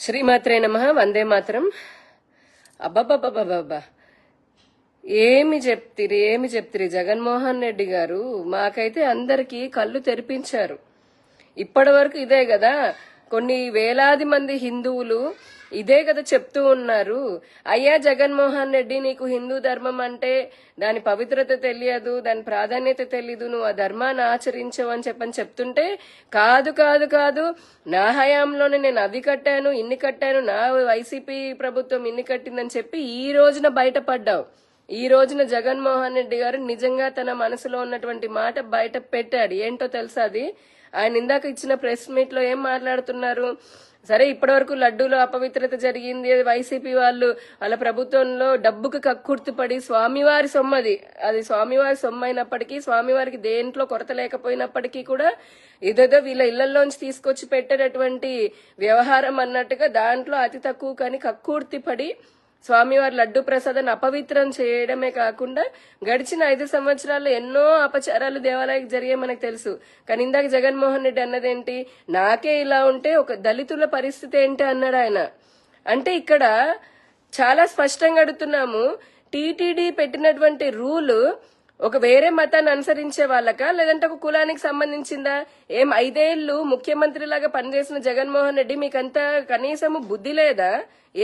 శ్రీమాత్రే నమః. వందే మాతరం. అబ్బబ్బబ్బబ్బబ్బా, ఏమి చెప్తిరి జగన్మోహన్ రెడ్డి గారు. మాకైతే అందరికీ కళ్ళు తెరిపించారు. ఇప్పటి వరకు ఇదే కదా, కొన్ని వేలాది మంది హిందువులు ఇదే కదా చెప్తూ ఉన్నారు. అయ్యా జగన్మోహన్ రెడ్డి, నీకు హిందూ ధర్మం అంటే దాని పవిత్రత తెలియదు, దాని ప్రాధాన్యత తెలీదు, నువ్వు ఆ ధర్మాన్ని ఆచరించవు అని చెప్తుంటే, కాదు కాదు కాదు, నా హయాంలోనే నేను అవి కట్టాను, ఇన్ని కట్టాను, నా వైసీపీ ప్రభుత్వం ఇన్ని కట్టిందని చెప్పి ఈ రోజున బయటపడ్డావు. ఈ రోజున జగన్మోహన్ రెడ్డి గారు నిజంగా తన మనసులో ఉన్నటువంటి మాట బయట పెట్టాడు. ఏంటో తెలుసా అది? ఆయన ఇందాక ఇచ్చిన ప్రెస్ మీట్ లో ఏం మాట్లాడుతున్నారు? సరే, ఇప్పటి వరకు లడ్డూలో అపవిత్రత జరిగింది, వైసీపీ వాళ్ళు వాళ్ళ ప్రభుత్వంలో డబ్బుకు కక్కుర్తిపడి స్వామివారి సొమ్మది, అది స్వామివారి సొమ్ము అయినప్పటికీ, స్వామివారికి దేంట్లో కొరత లేకపోయినప్పటికీ కూడా ఇదేదో వీళ్ళ ఇళ్లలోంచి తీసుకొచ్చి పెట్టేటటువంటి వ్యవహారం అన్నట్టుగా దాంట్లో అతి తక్కువ కానీ కక్కుర్తిపడి స్వామివారి లడ్డు ప్రసాదాన్ని అపవిత్రం చేయడమే కాకుండా గడిచిన 5 సంవత్సరాల్లో ఎన్నో అపచారాలు దేవాలయానికి జరిగే మనకు తెలుసు. కానీ ఇందాక జగన్మోహన్ రెడ్డి అన్నదేంటి? నాకే ఇలా ఉంటే ఒక దళితుల పరిస్థితి ఏంటి అన్నాడు ఆయన. అంటే ఇక్కడ చాలా స్పష్టంగా అడుగుతున్నాము, టీటీడీ పెట్టినటువంటి రూల్ ఒక వేరే మతాన్ని అనుసరించే వాళ్ళకా, లేదంటే ఒక కులానికి సంబంధించిందా? 5 ఏళ్లు ముఖ్యమంత్రి లాగా పనిచేసిన జగన్మోహన్ రెడ్డి, మీకంతా కనీసము బుద్ధి లేదా?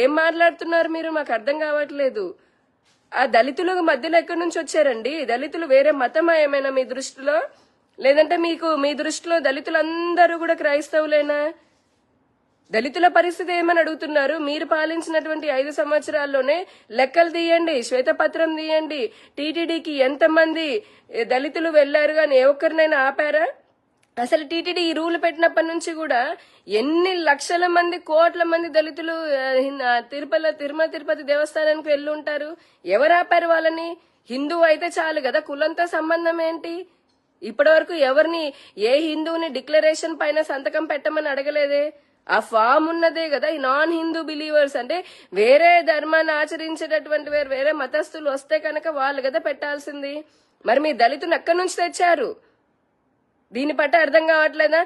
ఏం మాట్లాడుతున్నారు మీరు? మాకు అర్థం కావట్లేదు. ఆ దళితుల మధ్యలో ఎక్కడి నుంచి వచ్చారండి? దళితులు వేరే మతమా ఏమైనా మీ దృష్టిలో? లేదంటే మీ దృష్టిలో దళితులందరూ కూడా క్రైస్తవులేనా? దళితుల పరిస్థితి ఏమని అడుగుతున్నారు? మీరు పాలించినటువంటి 5 సంవత్సరాల్లోనే లెక్కలు తీయండి, శ్వేతపత్రం తీయండి. టీటీడీకి ఎంతమంది దళితులు వెళ్లారు అని ఏ ఒక్కరినైనా ఆపారా? అసలు టీటీడీ ఈ రూల్ పెట్టినప్పటి నుంచి కూడా ఎన్ని లక్షల మంది, కోట్ల మంది దళితులు తిరుమల తిరుపతి దేవస్థానానికి వెళ్ళి ఉంటారు. ఎవరు ఆపారు వాళ్ళని? హిందూ అయితే చాలు కదా, కులంతో సంబంధం ఏంటి? ఇప్పటి వరకు ఎవరిని, ఏ హిందువుని డిక్లరేషన్ పైన సంతకం పెట్టమని అడగలేదే. ఆ ఫామ్ ఉన్నదే కదా. ఈ నాన్ హిందూ బిలీవర్స్ అంటే వేరే ధర్మాన్ని ఆచరించేటటువంటి వేరే మతస్థులు వస్తే కనుక వాళ్ళు కదా పెట్టాల్సింది. మరి మీ దళితుని ఎక్కడి నుంచి తెచ్చారు? దీన్ని బట్టి అర్థం కావట్లేదా?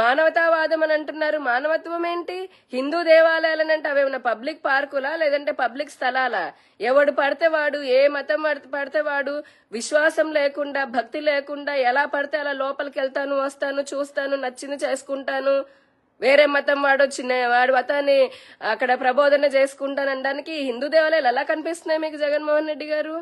మానవతావాదం అని అంటున్నారు. మానవత్వం ఏంటి? హిందూ దేవాలయాలనంటే అవేమన్నా పబ్లిక్ పార్కులా, లేదంటే పబ్లిక్ స్థలాలా? ఎవడు పడితే వాడు, ఏ మతం పడితే వాడు విశ్వాసం లేకుండా, భక్తి లేకుండా ఎలా పడితే అలా లోపలికి వెళ్తాను, వస్తాను, చూస్తాను, నచ్చింది చేసుకుంటాను, వేరే మతం వాడి మతాన్ని అక్కడ ప్రబోధన చేసుకుంటానడానికి హిందూ దేవాలయాలు ఎలా కనిపిస్తున్నాయి మీకు జగన్మోహన్ రెడ్డి గారు?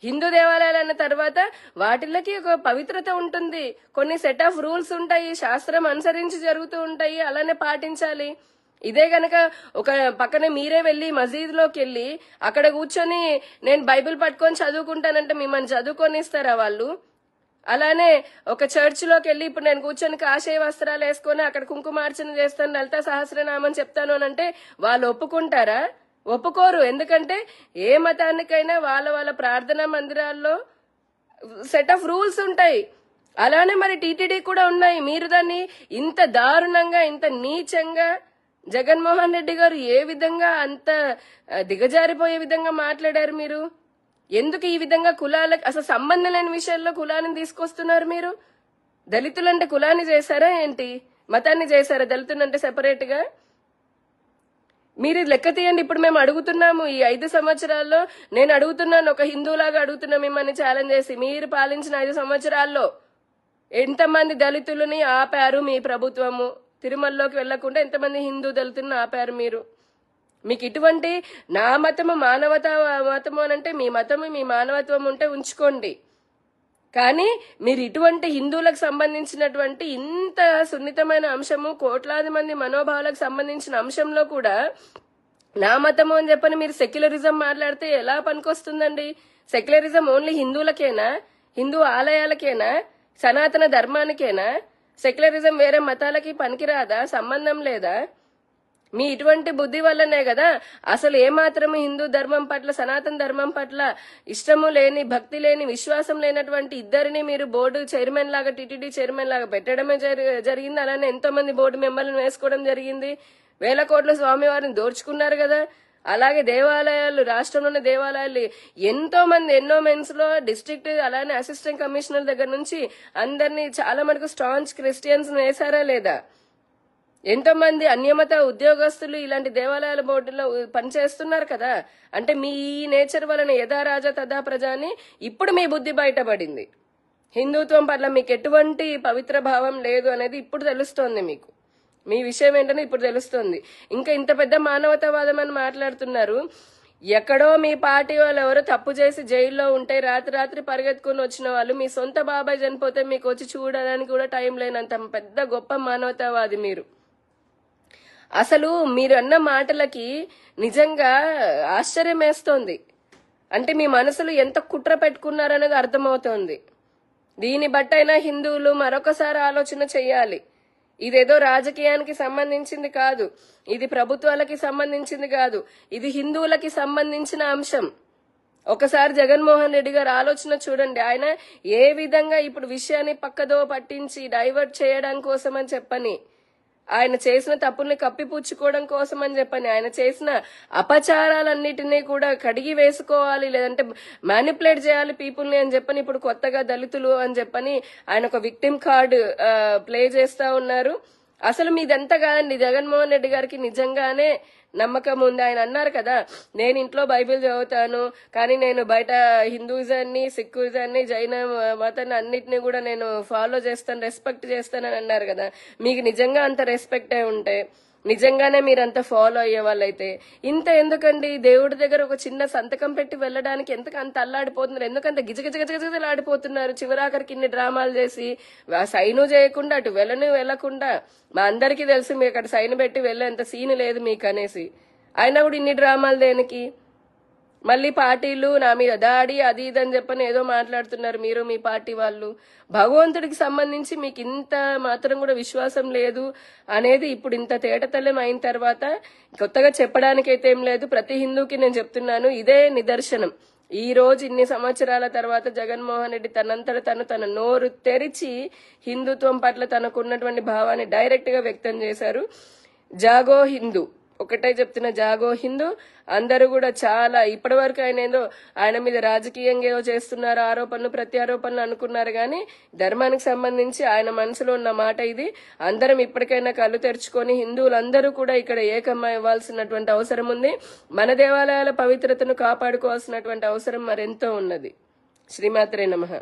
హిందూ దేవాలయాలు అన్న తర్వాత వాటిల్లకి ఒక పవిత్రత ఉంటుంది, కొన్ని సెట్ ఆఫ్ రూల్స్ ఉంటాయి, శాస్త్రం అనుసరించి జరుగుతూ ఉంటాయి, అలానే పాటించాలి. ఇదే గనక ఒక పక్కనే మీరే వెళ్లి మసీదులోకి వెళ్లి అక్కడ కూర్చొని నేను బైబిల్ పట్టుకొని చదువుకుంటానంటే మిమ్మల్ని చదువుకొనిస్తారా వాళ్ళు? అలానే ఒక చర్చ్ లోకి వెళ్లి ఇప్పుడు నేను కూర్చొని కాషాయ వస్త్రాలు వేసుకొని అక్కడ కుంకుమార్చన చేస్తాను, లలిత సహస్రనామం చెప్తాను అని అంటే వాళ్ళు ఒప్పుకుంటారా? ఒప్పుకోరు. ఎందుకంటే ఏ మతానికైనా వాళ్ళ ప్రార్థనా మందిరాల్లో సెట్ ఆఫ్ రూల్స్ ఉంటాయి. అలానే మరి టీటీడీ కూడా ఉన్నాయి. మీరు దాన్ని ఇంత దారుణంగా, ఇంత నీచంగా జగన్మోహన్ రెడ్డి గారు ఏ విధంగా అంత దిగజారిపోయే విధంగా మాట్లాడారు మీరు? ఎందుకు ఈ విధంగా కులాలకు అసలు సంబంధం లేని విషయాల్లో కులాన్ని తీసుకొస్తున్నారు మీరు? దళితులంటే కులాన్ని చేశారా ఏంటి? మతాన్ని చేశారా దళితులంటే సెపరేట్ గా? మీరు లెక్క తీయండి. ఇప్పుడు మేము అడుగుతున్నాము, ఈ 5 సంవత్సరాల్లో నేను అడుగుతున్నాను, ఒక హిందూలాగా అడుగుతున్నా మిమ్మల్ని ఛాలెంజ్ చేసి, మీరు పాలించిన 5 సంవత్సరాల్లో ఎంతమంది దళితులని ఆపారు మీ ప్రభుత్వము? తిరుమలలోకి వెళ్లకుండా ఎంతమంది హిందూ దళితులను ఆపారు మీరు? మీకు ఇటువంటి నా మతము మతము అనంటే మీ మతము, మీ మానవత్వం ఉంటే ఉంచుకోండి. కానీ మీరు ఇటువంటి హిందువులకు సంబంధించినటువంటి ఇంత సున్నితమైన అంశము, కోట్లాది మంది మనోభావాలకు సంబంధించిన అంశంలో కూడా నా మతము అని చెప్పని మీరు సెక్యులరిజం మాట్లాడితే ఎలా పనికొస్తుందండి? సెక్యులరిజం ఓన్లీ హిందువులకేనా? హిందూ ఆలయాలకేనా? సనాతన ధర్మానికేనా? సెక్యులరిజం వేరే మతాలకి పనికిరాదా? సంబంధం లేదా? మీ ఇటువంటి బుద్ధి వల్లనే కదా అసలు ఏమాత్రము హిందూ ధర్మం పట్ల, సనాతన ధర్మం పట్ల ఇష్టము లేని, భక్తి లేని, విశ్వాసం లేనటువంటి ఇద్దరిని మీరు బోర్డు చైర్మన్ లాగా, టీటీడీ చైర్మన్ లాగా పెట్టడమే జరిగింది. అలానే ఎంతో మంది బోర్డు మెంబర్లను వేసుకోవడం జరిగింది. 1000 కోట్ల స్వామివారిని దోచుకున్నారు కదా. అలాగే దేవాలయాలు, రాష్ట్రంలోని దేవాలయాలు ఎంతో మంది, ఎన్నో మెన్స్ లో డిస్ట్రిక్ట్, అలానే అసిస్టెంట్ కమిషనర్ దగ్గర నుంచి అందరినీ చాలా మటుకు స్టాంచ్ క్రిస్టియన్స్ వేశారా లేదా? ఎంతో మంది అన్యమత ఉద్యోగస్తులు ఇలాంటి దేవాలయాల బోర్డులో పనిచేస్తున్నారు కదా. అంటే మీ నేచర్ వలన యథా రాజా తథా ప్రజ అని ఇప్పుడు మీ బుద్ధి బయటపడింది. హిందుత్వం పట్ల మీకు ఎటువంటి పవిత్ర భావం లేదు అనేది ఇప్పుడు తెలుస్తోంది. మీకు మీ విషయం ఏంటనే ఇప్పుడు తెలుస్తోంది. ఇంకా ఇంత పెద్ద మానవతావాదం అని మాట్లాడుతున్నారు. ఎక్కడో మీ పార్టీ వాళ్ళు ఎవరో తప్పు చేసి జైల్లో ఉంటే రాత్రి పరిగెత్తుకుని వచ్చిన వాళ్ళు మీ సొంత బాబాయ్ చనిపోతే మీకు వచ్చి చూడడానికి కూడా టైం లేనంత పెద్ద గొప్ప మానవతావాది మీరు. అసలు మీరు అన్న మాటలకి నిజంగా ఆశ్చర్యం వేస్తోంది. అంటే మీ మనసులో ఎంత కుట్ర పెట్టుకున్నారనేది అర్థమవుతోంది. దీన్ని బట్టైనా హిందువులు మరొకసారి ఆలోచన చెయ్యాలి. ఇదేదో రాజకీయానికి సంబంధించింది కాదు, ఇది ప్రభుత్వాలకి సంబంధించింది కాదు, ఇది హిందువులకి సంబంధించిన అంశం. ఒకసారి జగన్మోహన్ రెడ్డి గారు ఆలోచన చూడండి. ఆయన ఏ విధంగా ఇప్పుడు విషయాన్ని పక్కదో పట్టించి డైవర్ట్ చేయడం కోసం అని చెప్పని, ఆయన చేసిన తప్పుల్ని కప్పిపుచ్చుకోవడం కోసం అని చెప్పని, ఆయన చేసిన అపచారాలన్నిటినీ కూడా కడిగి వేసుకోవాలి, లేదంటే మ్యానిపులేట్ చేయాలి పీపుల్ని అని చెప్పని ఇప్పుడు కొత్తగా దళితులు అని చెప్పని ఆయన ఒక విక్టిమ్ కార్డు ప్లే చేస్తా ఉన్నారు. అసలు మీదంతా కాదండి. జగన్మోహన్ రెడ్డి గారికి నిజంగానే నమ్మకం ఉంది. ఆయన అన్నారు కదా, నేను ఇంట్లో బైబిల్ చదువుతాను కానీ నేను బయట హిందూయిజాన్ని, సిక్కుయిజాన్ని, జైన మతాన్ని అన్నిటినీ కూడా నేను ఫాలో చేస్తాను, రెస్పెక్ట్ చేస్తానని అన్నారు కదా. మీకు నిజంగా అంత రెస్పెక్ట్ అయి ఉంటే, నిజంగానే మీరంతా ఫాలో అయ్యే వాళ్ళైతే ఇంత ఎందుకండి దేవుడి దగ్గర ఒక చిన్న సంతకం పెట్టి వెళ్ళడానికి అంత అల్లాడిపోతున్నారు? ఎందుకంత గిజగిజగిజగిజలాడిపోతున్నారు? చివరాఖరికి ఇన్ని డ్రామాలు చేసి సైను చేయకుండా అటు వెళ్లకుండా, మా అందరికీ తెలుసు మీకు అక్కడ సైన్ పెట్టి వెళ్ళేంత సీన్ లేదు మీకు అనేసి, అయినా కూడా ఇన్ని డ్రామాలు దేనికి? మళ్ళీ పార్టీలు నా మీద దాడి అది ఇది అని చెప్పని ఏదో మాట్లాడుతున్నారు మీరు, మీ పార్టీ వాళ్ళు. భగవంతుడికి సంబంధించి మీకు ఇంత మాత్రం కూడా విశ్వాసం లేదు అనేది ఇప్పుడు ఇంత తేటతెల్లం అయిన తర్వాత కొత్తగా చెప్పడానికైతే ఏం లేదు. ప్రతి హిందూకి నేను చెప్తున్నాను, ఇదే నిదర్శనం. ఈ రోజు ఇన్ని సంవత్సరాల తర్వాత జగన్మోహన్ రెడ్డి తన నోరు తెరిచి హిందుత్వం పట్ల తనకున్నటువంటి భావాన్ని డైరెక్ట్ గా వ్యక్తం చేశారు. జాగో హిందూ ఒకటే చెప్తున్న, జాగో హిందూ. అందరూ కూడా చాలా ఇప్పటి వరకు ఆయన మీద రాజకీయంగా ఏదో చేస్తున్నారు, ఆరోపణలు ప్రత్యారోపణలు అనుకున్నారు కానీ ధర్మానికి సంబంధించి ఆయన మనసులో ఉన్న మాట ఇది. అందరం ఇప్పటికైనా కళ్ళు తెరుచుకొని హిందువులందరూ కూడా ఇక్కడ ఏకమై ఇవ్వాల్సినటువంటి అవసరం ఉంది. మన దేవాలయాల పవిత్రతను కాపాడుకోవాల్సినటువంటి అవసరం మరెంతో ఉన్నది. శ్రీమాత్రే నమః.